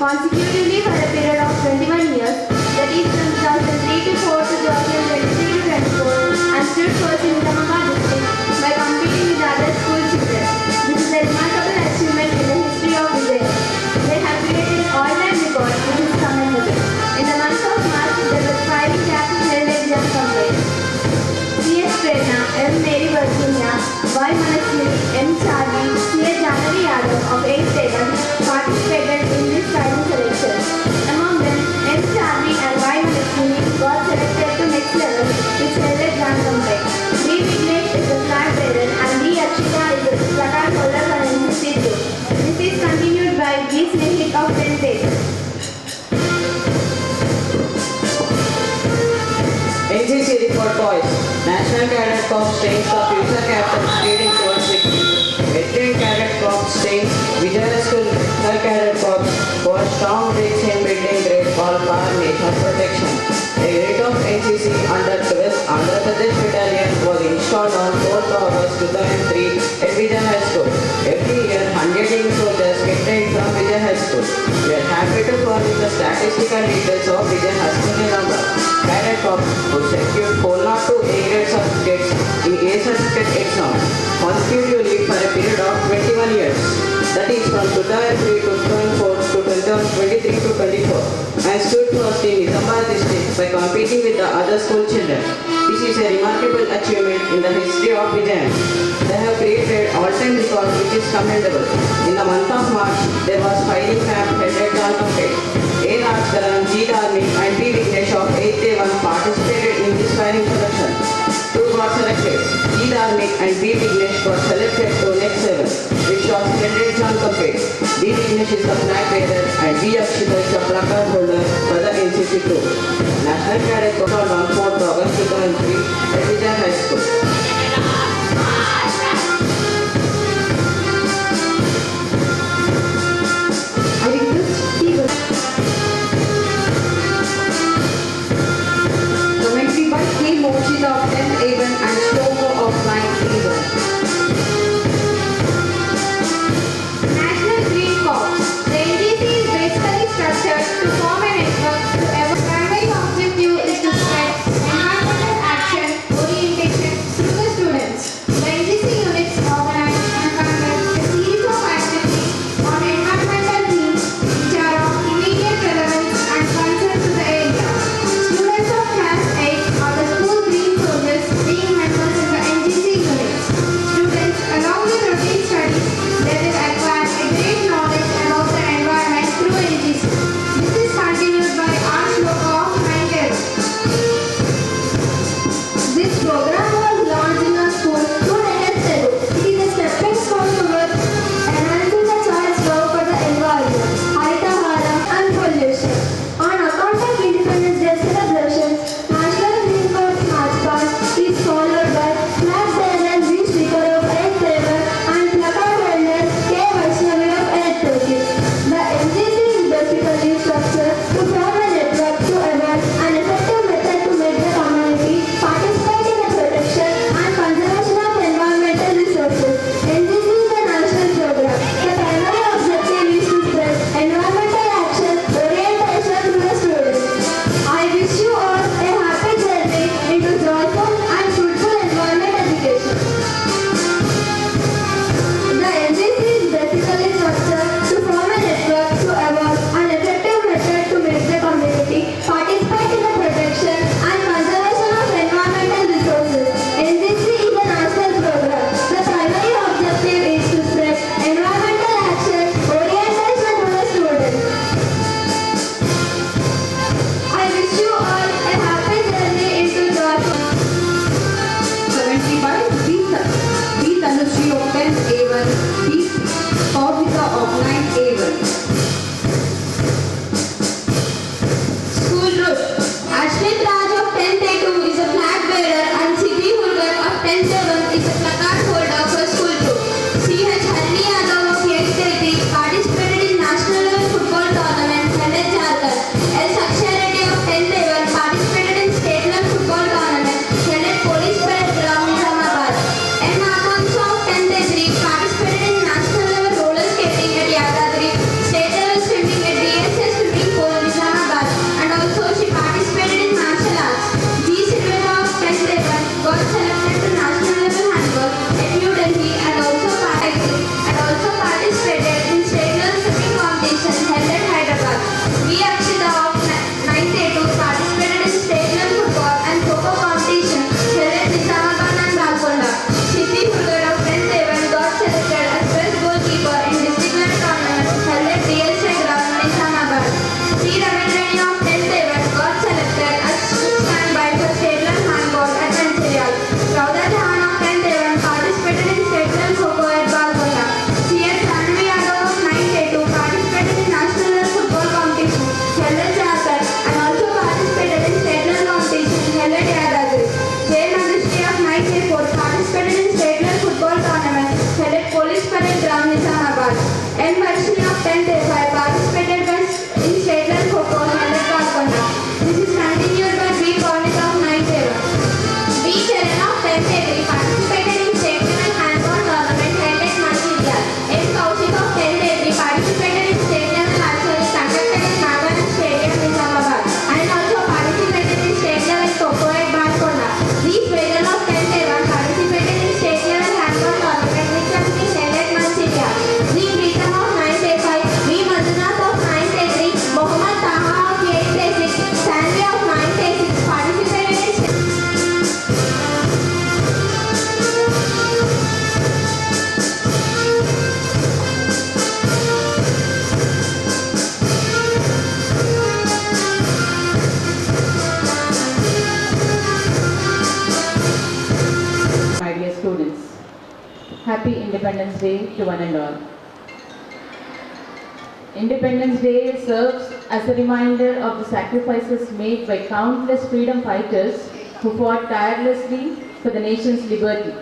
consecutively for a period of 21 years, that is from 2003 to 4 to 2023 to 24, and stood first in Nizamabad district by competing with other school children. This is a remarkable achievement in the history of Vijay. They have created an all-time record which is commendable. In the month of March, there were 5 classes held at for toys. National Cadet Corps trains the future captains leading towards victory. Veteran Cadet Corps trains Vijaya School National Cadet Corps for strong bridge in building great wall for national protection. A unit of NCC under 12th Andhra Pradesh Battalion was installed on 4th August 2003 at Vijaya High School. Every year, 100 young soldiers get trained from Vijaya High School. We are happy to furnish the statistical details of Vijaya High School in Andhra. Cadet Corps who secured 402 A grade certificates in A certificate exam consecutively for a period of 21 years. That is from 2003 to 2004 to 2023 to 24 and stood first in Nizamabad district by competing with the other school children. This is a remarkable achievement in the history of Vijayam. They have created all-time record which is commendable. In the month of March, there was firing camp held at Jalpet. A. Rajkaran, G. Dharmik and P. Vignesh of 8th Day 1 participated in this firing production. Two got selected. G. Dharmik and B. Vignesh got selected to next level, which was held at Jalpet. B. Vignesh is the flag bearer and B. Akshita is the placard holder for the NCC group. National Cadet Corps on 4th August 2003 at Vijaya High School. I request Stephen. Commentary by K. Mochit of 10A1 and Shloka of 9A1. National Green Corps. The NGC is basically structured to form a network to ever primary objective is to spread environmental action, orientation, Happy Independence Day to one and all. Independence Day serves as a reminder of the sacrifices made by countless freedom fighters who fought tirelessly for the nation's liberty.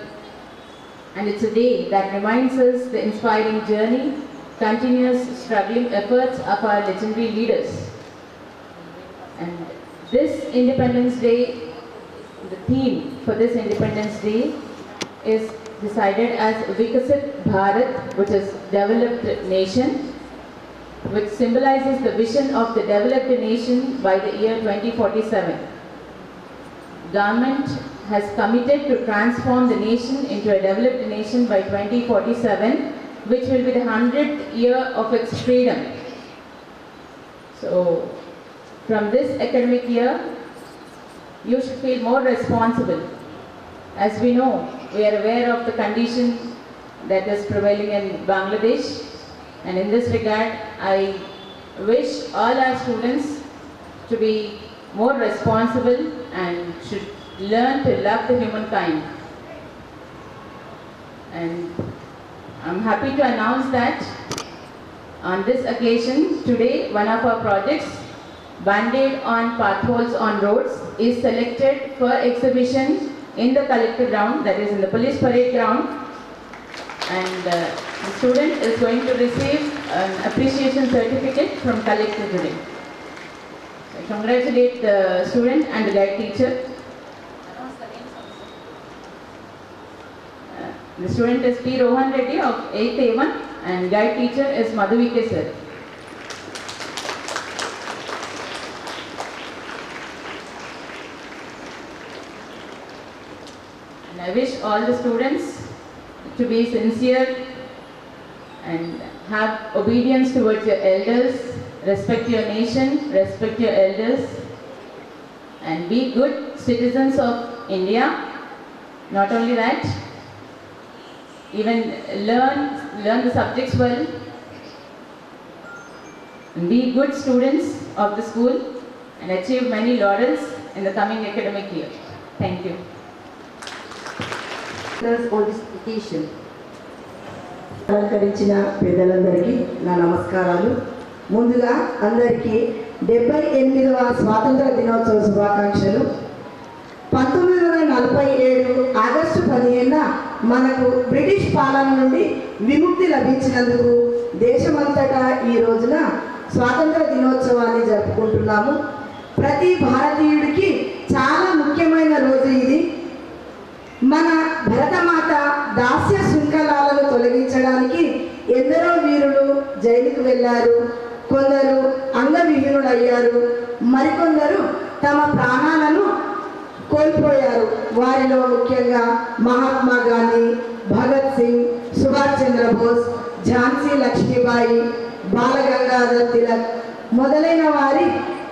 And it's a day that reminds us the inspiring journey, continuous struggling efforts of our legendary leaders. And this Independence Day, the theme for this Independence Day is decided as Vikasit Bharat, which is developed nation, which symbolizes the vision of the developed nation by the year 2047. Government has committed to transform the nation into a developed nation by 2047, which will be the 100th year of its freedom. So, from this academic year, you should feel more responsible. As we know, we are aware of the condition that is prevailing in Bangladesh, and in this regard, I wish all our students to be more responsible and should learn to love the humankind. And I'm happy to announce that on this occasion, today, one of our projects, Band-Aid on Potholes on Roads, is selected for exhibition in the collective ground, that is in the police parade ground. And the student is going to receive an appreciation certificate from collective today. I congratulate the student and the guide teacher. The student is P. Rohan Reddy of 8th A1 and guide teacher is Madhuvike sir. And I wish all the students to be sincere and have obedience towards your elders, respect your nation, respect your elders, and be good citizens of India. Not only that, even learn the subjects well, and be good students of the school and achieve many laurels in the coming academic year. Thank you. On this occasion, అలంకరించిన పెద్దలందరికీ నా నమస్కారాలు. ముందుగా అందరికీ 78వ స్వాతంత్ర దినోత్సవ శుభాకాంక్షలు. 1947 August 15న మనకు బ్రిటిష్ పాలన నుండి విముక్తి లభించినందుకు దేశమంతటా ఈ రోజున స్వాతంత్ర దినోత్సవాన్ని జరుపుకుంటున్నాము. ప్రతి భారతీయుడికి చాలా ముఖ్యమైన రోజు ఇది. మన భరతమాత దాస్య శృంఖలాలను తొలగించడానికి ఎందరో వీరులు జైలుకు వెళ్ళారు, కొందరు అంగవిహీనులయ్యారు, మరికొందరు తమ ప్రాణాలను కోల్పోయారు. వారిలో ముఖ్యంగా మహాత్మా గాంధీ, భగత్ సింగ్, సుభాష్ చంద్రబోస్, ఝాన్సీ లక్ష్మీబాయి, బాలగంగాధర్ తిలక్ మొదలైన వారి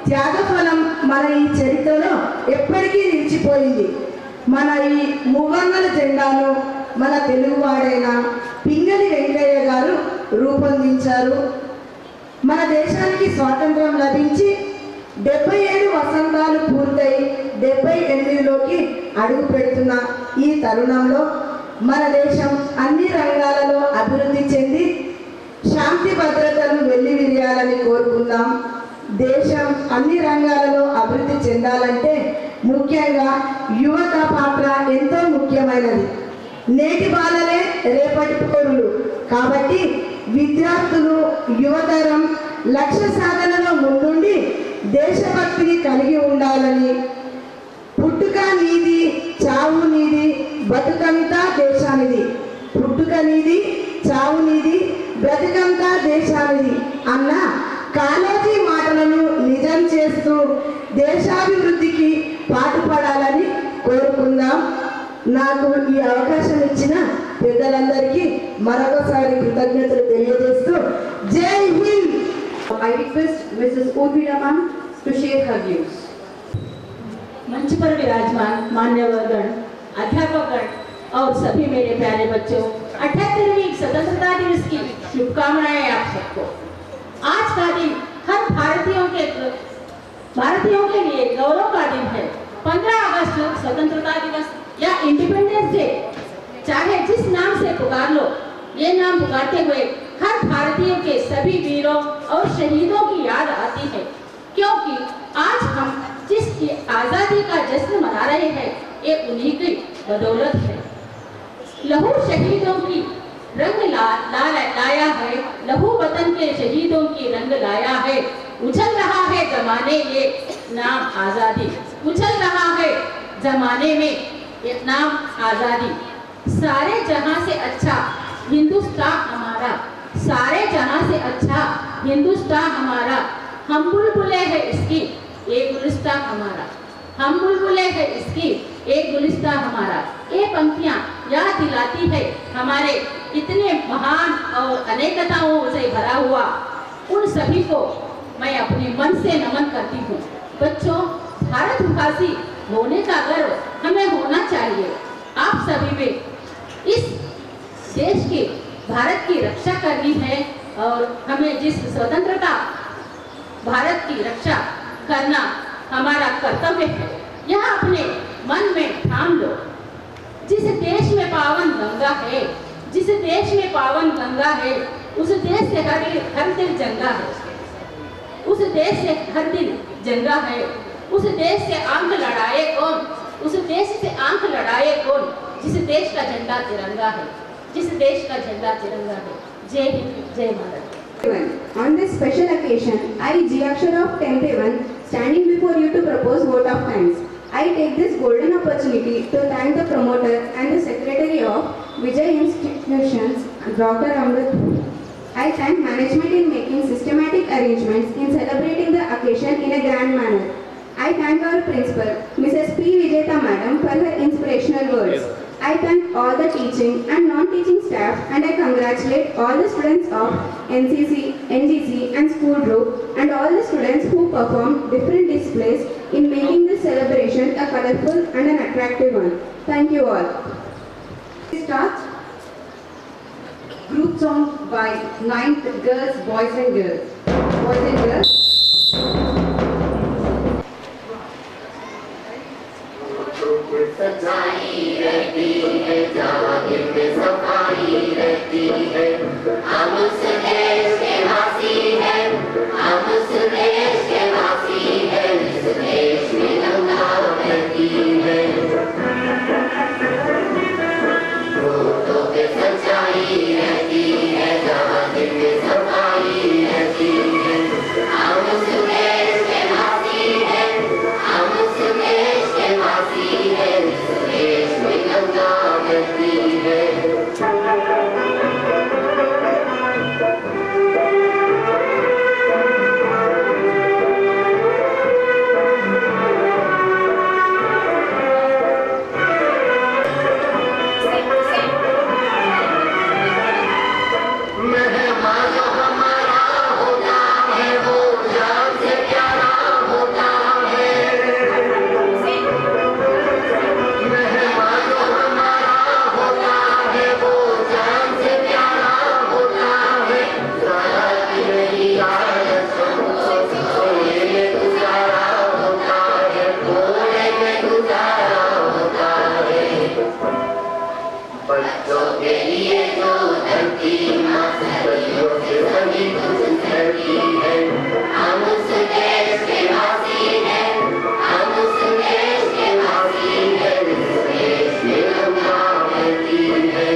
త్యాగఫలం మన ఈ చరిత్రలో ఎప్పటికీ నిలిచిపోయింది. మన ఈ మువ్వన్నెల జెండాను మన తెలుగువాడైన పింగళి వెంకయ్య గారు రూపొందించారు. మన దేశానికి స్వాతంత్రం లభించి 77 వసంతాలు పూర్తయి 78లోకి అడుగు పెడుతున్న ఈ తరుణంలో మన దేశం అన్ని రంగాలలో అభివృద్ధి చెంది శాంతి భద్రతలు వెల్లివిరియాలని కోరుకుందాం. దేశం అన్ని రంగాలలో అభివృద్ధి చెందాలంటే ముఖ్యంగా యువత పాత్ర ఎంతో ముఖ్యమైనది. నేటి బాలలే రేపటి పౌరులు కాబట్టి విద్యార్థులు, యువతరం లక్ష్య సాధనలో ముందుండి దేశభక్తిని కలిగి ఉండాలని, పుట్టుక నీది, చావు నీది, బతుకంతా దేశానిది, పుట్టుక నీది, చావు నీది, బ్రతుకంతా దేశానిది అన్న కాళోజీ మాటలను నిజం చేస్తూ దేశాభివృద్ధికి పాటుపడాలని కోరుకుందాం. నాకు ఈ అవకాశం ఇచ్చిన పెద్దలందరికీ మరొకసారి కృతజ్ఞతలు తెలియజేస్తూ జై Hind. I request Mrs. Urvi Raman to share her views. मंच पर विराजमान मान्यवरगण, अध्यापकगण और सभी मेरे प्यारे बच्चों, 78वीं स्वतंत्रता दिवस की शुभकामनाएं आप सबको। आज का दिन हर भारतीयों के लिए गौरव का दिन है। 15 अगस्त स्वतंत्रता दिवस या इंडिपेंडेंस डे चाहे जिस नाम से पुकार लो, ये नाम पुकारते हुए हर भारतीय के सभी वीरों और शहीदों की याद आती है, क्योंकि आज हम जिस आज़ादी का जश्न मना रहे हैं, ये उन्हीं की बदौलत है। लहू शहीदों की रंग लाया है, लहू वतन के शहीदों की रंग लाया है। उछल रहा है जमाने ये नाम आज़ादी, उछल रहा है जमाने में ये नाम आज़ादी। सारे जहां से अच्छा हिंदुस्तान हमारा, सारे जहां से अच्छा हिंदुस्तान हमारा। हम बुलबुलें हैं इसकी एक गुलिस्तान हमारा, हम बुलबुलें हैं इसकी एक गुलिस्तान हमारा। ये पंक्तियां याद दिलाती है हमारे इतने महान और अनेकताओं से भरा हुआ उन सभी को मैं अपने मन से नमन करती हूँ। बच्चों, भारतवासी होने का गर्व हमें होना चाहिए। आप सभी में इस देश की, भारत की रक्षा करनी है और हमें जिस स्वतंत्रता भारत की रक्षा करना हमारा कर्तव्य है, यह अपने मन में ठान लो। जिस देश में पावन गंगा है, जिस देश में पावन गंगा है, उस देश से हर दिल जंगा है, उस देश से हर दिल जंगा है। उस देश से आंख लड़ाए कौन, उस देश से आंख लड़ाए कौन, जिस देश का झंडा तिरंगा है, जिस देश का झंडा तिरंगा है। जय हिंद, जय Bharat. On this special occasion, I, G. Akshara of 10th A1, standing before you to propose vote of thanks. I take this golden opportunity to thank the promoter and the secretary of Vijay Institutions, Dr. Amrit. I thank management in making systematic arrangements in celebrating the occasion in a grand manner. I thank our principal, Mrs. P. Vijayta Madam, for her inspirational words. I thank all the teaching and non-teaching staff, and I congratulate all the students of NCC, NGC and school group and all the students who performed different displays in making this celebration a colorful and an attractive one. Thank you all. We start group song by 9th girls, boys and girls. Boys and girls. सच्चाई रहती है, जहाँ दिल में सफाई रहती है। हम उस देश के वासी हैं, हम उस देश के वासी हैं, इस देश में गंगा बहती है। वोटों पे सच्चाई रहती है, जहाँ दिल में सफाई रहती है। हम उस देश के वासी हैं, हम उस देश के वासी हैं, इस देश में गंगा बहती है। मेहमान जो हमारा होता है, वो जान से प्यारा होता है। मेहमान जो हमारा होता है, वो जान से प्यारा होता है। रात मेरी आदत सोने में गुजारा होता है, सोने में गुजारा होता है। बच्चों के लिए जो धरती माँ सदियों से सभी कुछ करती है। हम उस देश के वासी हैं, हम उस देश के वासी हैं, इस देश में गंगा बहती है।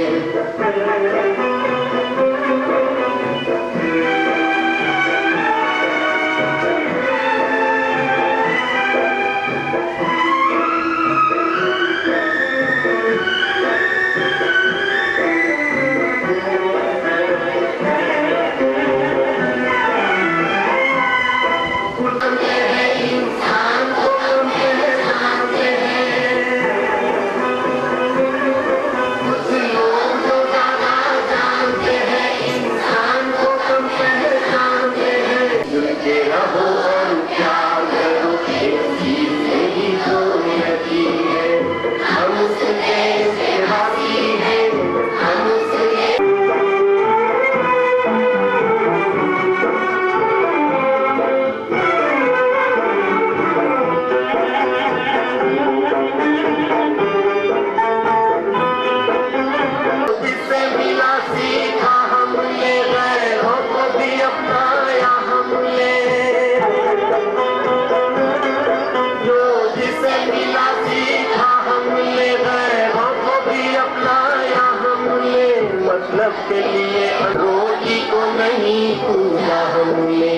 सबके लिए रोटी को नहीं पूछा हमने।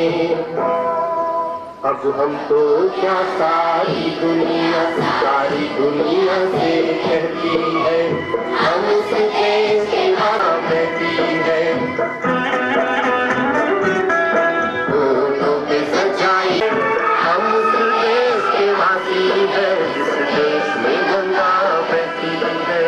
अब हम तो क्या सारी दुनिया से कहती है, हम उस देश के वहाँ बैठी है। होठों पे सच्चाई, हम उस देश के वासी है, जिस देश में गंगा बहती है।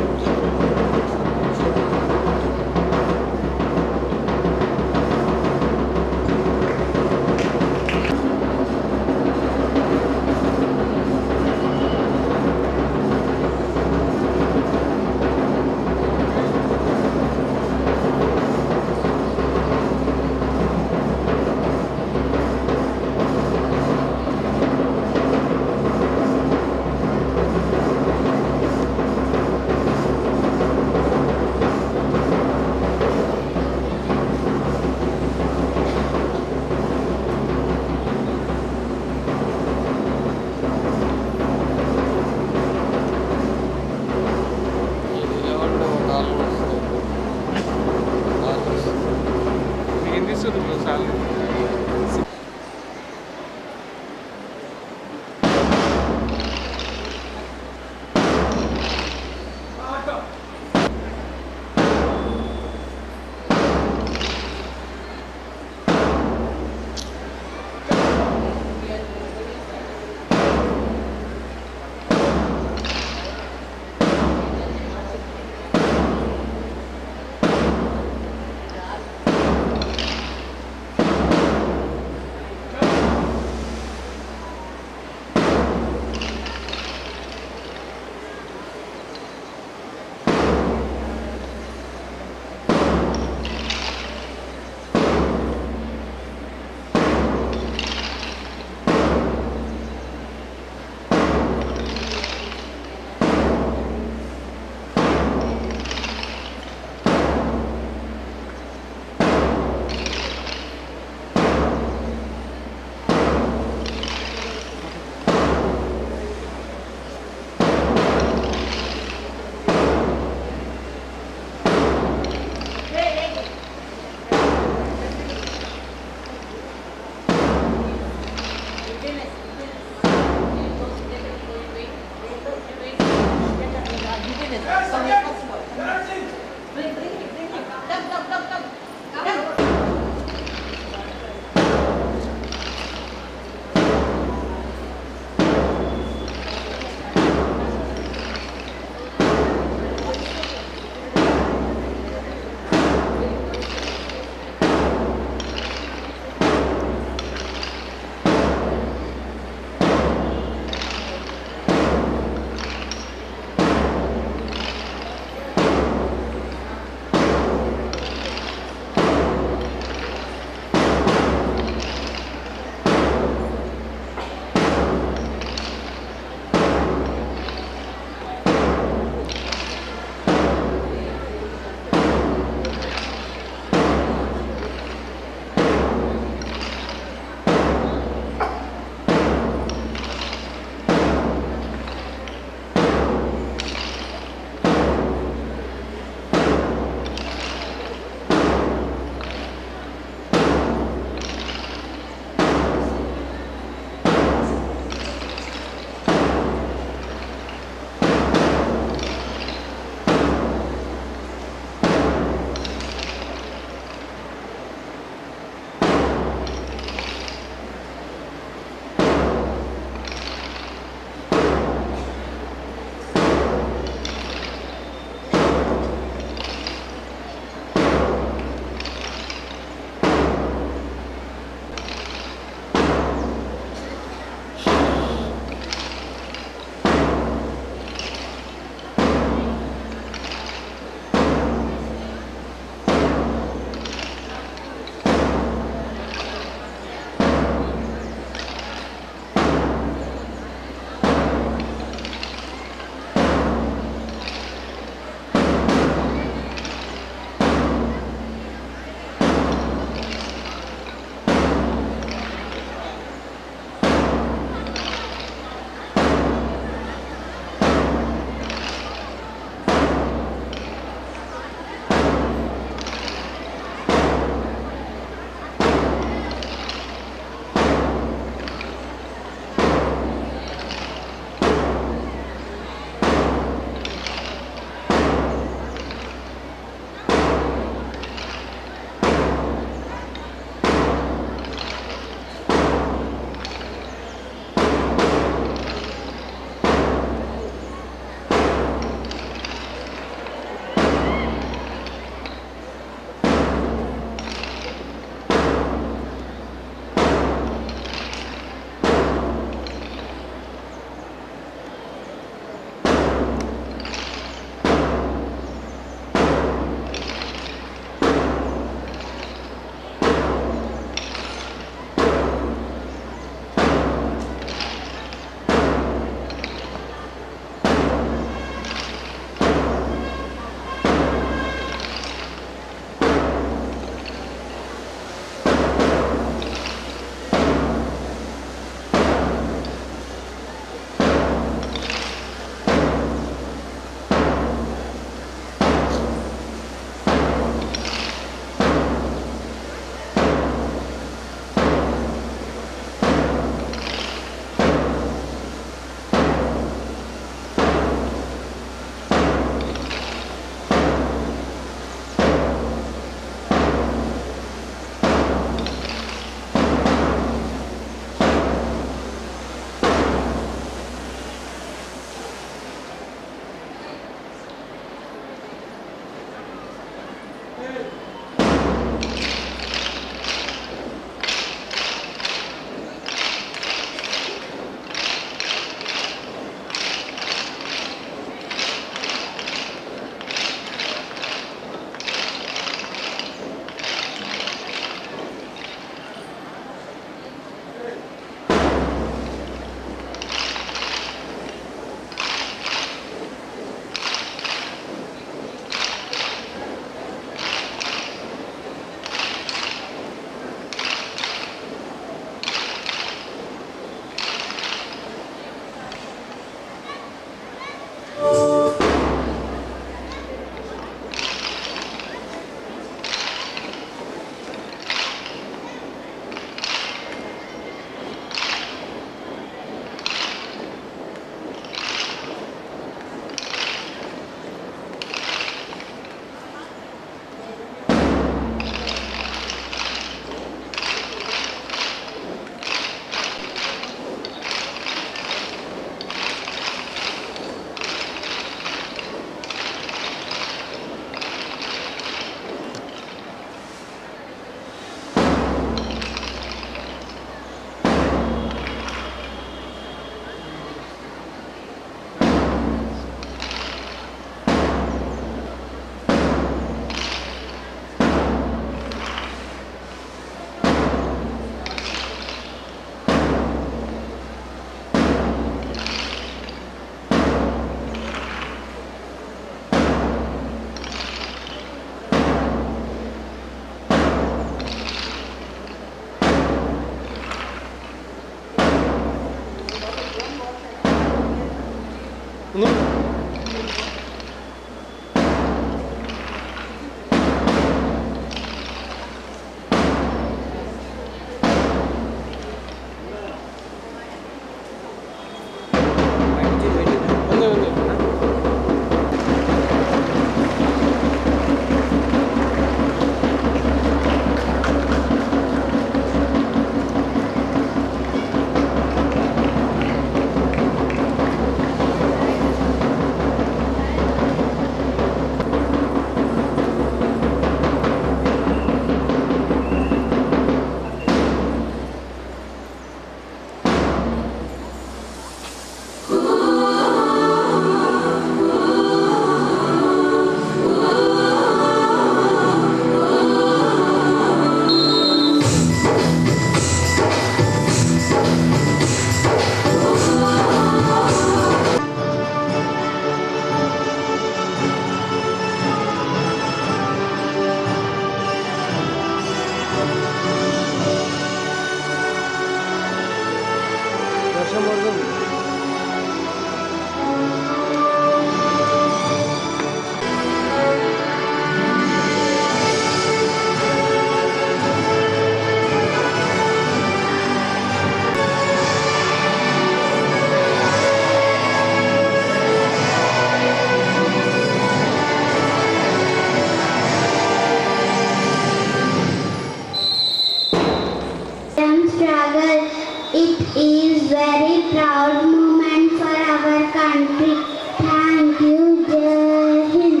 Struggle. It is very proud moment for our country. Thank you, Jai Hind.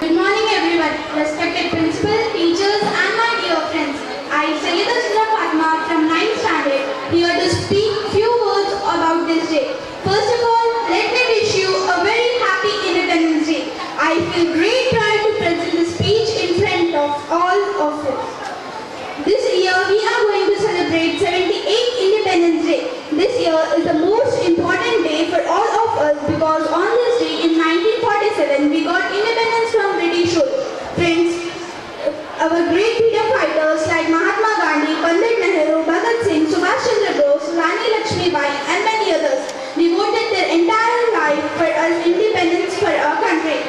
Good morning everyone, respected principal, teachers and my dear friends. I, Sayyida Sura Fatma from 9th standard, here to speak few words about this day. First of all, let me wish you a very happy Independence Day. I feel great pride to present the speech in front of all of you. This year we are going to celebrate 78th Independence Day. This year is the most important day for all of us because on this day in 1947 we got independence from British rule. Friends, our great freedom fighters like Mahatma Gandhi, Pandit Nehru, Bhagat Singh, Subhash Chandra Bose, Rani Lakshmi Bai and many others devoted their entire life for us independence for our country.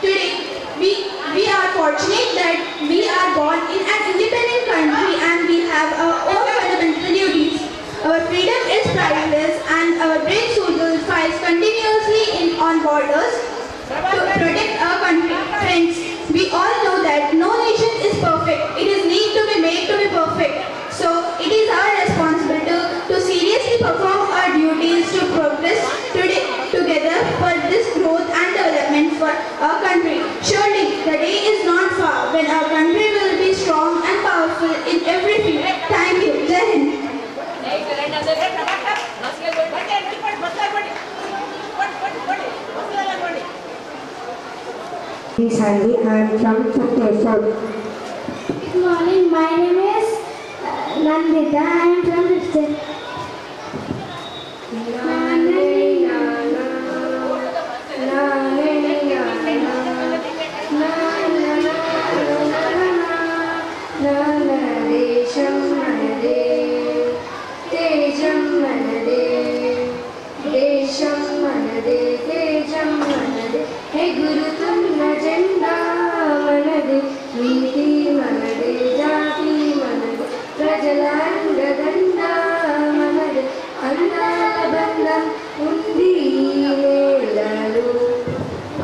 Today, we are fortunate that we are born in an independent country and we have our own fundamental duties. Our freedom is priceless and our brave soldiers fight continuously on borders to protect our country. Friends, we all know that no nation is Sandy. I am from 5th A4. Good morning. My name is Nandita. I am from